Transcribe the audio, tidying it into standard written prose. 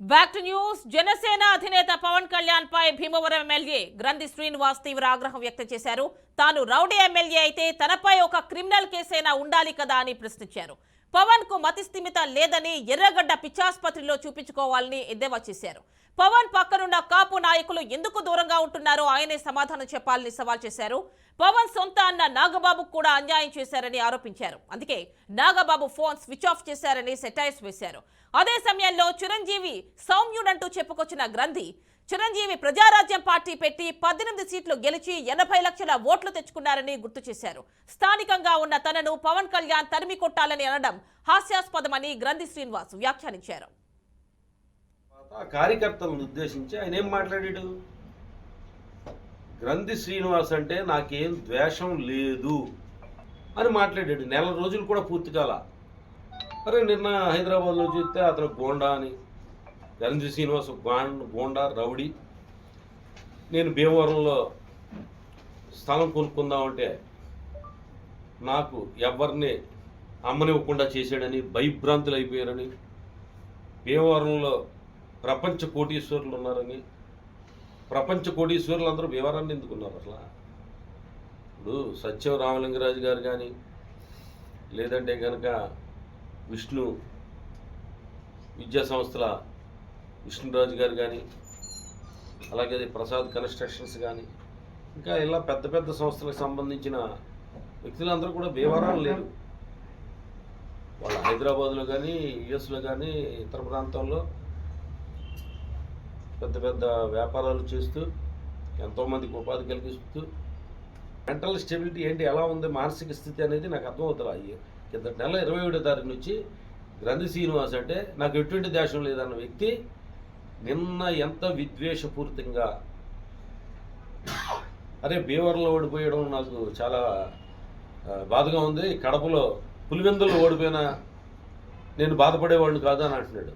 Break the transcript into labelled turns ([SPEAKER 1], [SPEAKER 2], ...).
[SPEAKER 1] Back to news. Janasena అధినేత పవన్ కళ్యాణ్ పై Bhimavaram MLA Grandhi Srinivas తీవ్ర ఆగ్రహం వ్యక్తం చేశారు. తాను రౌడీ ఎమ్మెల్యే అయితే తనపై ఒక క్రిమినల్ కేసైనా ఉండాలి కదా అని ప్రశ్నించారు. పవన్ కు మతిస్థిమిత లేదని ఎర్రగడ్డ పిచ్చాసుపత్రిలో చూపించుకోవాలని ఎద్దేవా చేశారు. పవన్ పక్కనున్న కాపు నాయకులు ఎందుకు దూరంగా ఉంటున్నారో ఆయనే సమాధానం చెప్పాలని సవాల్ చేశారు. పవన్ సొంత అన్న నాగబాబుకు కూడా అన్యాయం చేశారని ఆరోపించారు. అందుకే నాగబాబు ఫోన్ స్విచ్ ఆఫ్ చేశారని సెటైర్స్ వేశారు. అదే సమయంలో చిరంజీవి సౌమ్యుడంటూ చెప్పుకొచ్చిన గ్రంథి చిరంజీవి ప్రజారాజ్యం పార్టీ పెట్టి 18 సీట్లు గెలిచి 80 లక్షల ఓట్లు తెచ్చుకున్నారని గుర్తు చేశారు. స్థానికంగా ఉన్న తనను పవన్ కళ్యాణ్ తరిమి కొట్టాలని అనడం హాస్యాస్పదమని గ్రంథి శ్రీనివాస్ వ్యాఖ్యానించారు.
[SPEAKER 2] కార్యకర్తలను ఉద్దేశించి ఆయన ఏం మాట్లాడాడు? గ్రంథి శ్రీనివాస్ అంటే నాకేం ద్వేషం లేదు అని మాట్లాడాడు. నెల రోజులు కూడా పూర్తి కాల. అరే నిన్న హైదరాబాద్లో చూస్తే అతను గోండా అని, గ్రంథి శ్రీనివాస్ గోండా రౌడీ. నేను భీమవరంలో స్థలం కొనుక్కుందామంటే నాకు ఎవరిని అమ్మనివ్వకుండా చేశాడని భయభ్రాంతులు అయిపోయారని, భీమవరంలో ప్రపంచ కోటీశ్వరులు ఉన్నారని, ప్రపంచ కోటీశ్వరులు అందరూ భీమవరాన్ని ఎందుకున్నారు? అసలు ఇప్పుడు సత్యం రామలింగరాజు గారు కానీ, లేదంటే కనుక విష్ణు విద్యా సంస్థల విష్ణురాజు గారు కానీ, అలాగే ప్రసాద్ కన్స్ట్రక్షన్స్ కానీ, ఇంకా ఇలా పెద్ద పెద్ద సంస్థలకు సంబంధించిన వ్యక్తులందరూ కూడా భీమవరం లేరు. వాళ్ళు హైదరాబాద్లో కానీ, యుఎస్లో కానీ, ఇతర ప్రాంతాల్లో పెద్ద పెద్ద వ్యాపారాలు చేస్తూ ఎంతోమందికి ఉపాధి కలిగిస్తూ మెంటల్ స్టెబిలిటీ ఏంటి, ఎలా ఉంది మానసిక స్థితి అనేది నాకు అర్థమవుతుంది. కింద నెల 27వ తారీఖు నుంచి గ్రంథి శ్రీనివాస్ అంటే నాకు ఎటువంటి దేశం లేదన్న వ్యక్తి నిన్న ఎంత విద్వేషపూరితంగా, అరే భీమవరంలో ఓడిపోయడం నాకు చాలా బాధగా ఉంది, కడపలో పులివెందుల్లో ఓడిపోయినా నేను బాధపడేవాడిని కాదు అని అంటున్నాడు.